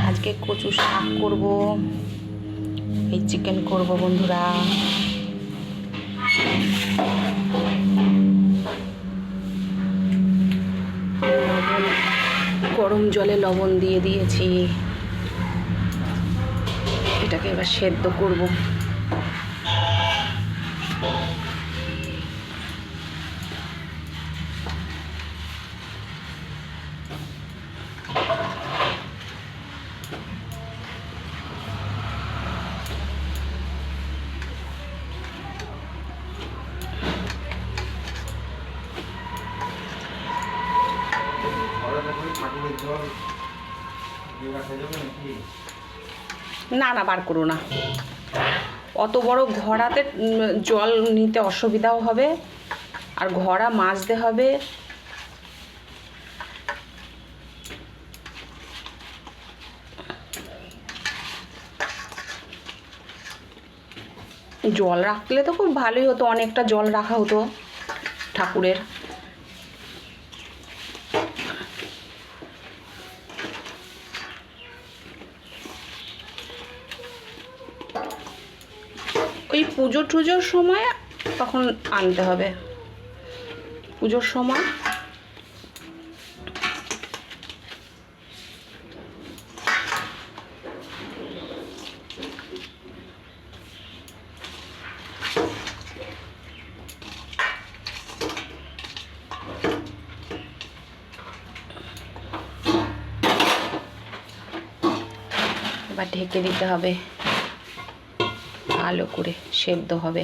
আজকে কচু শাক করব, এই চিকেন করব বন্ধুরা। গরম জলে লবণ দিয়ে দিয়েছি, এটাকে এবার সেদ্ধ করব। না না, বার করো না, অত বড় ঘড়াতে জল নিতে অসুবিধাও হবে, আর ঘড়া মাজতে হবে। জল রাখলে তো খুব ভালোই হতো, অনেকটা জল রাখা হতো ঠাকুরের। ওই পুজো টুজোর সময় তখন আনতে হবে, পুজোর সময়। এবার ঢেকে দিতে হবে, ভালো করে সেদ্ধ হবে।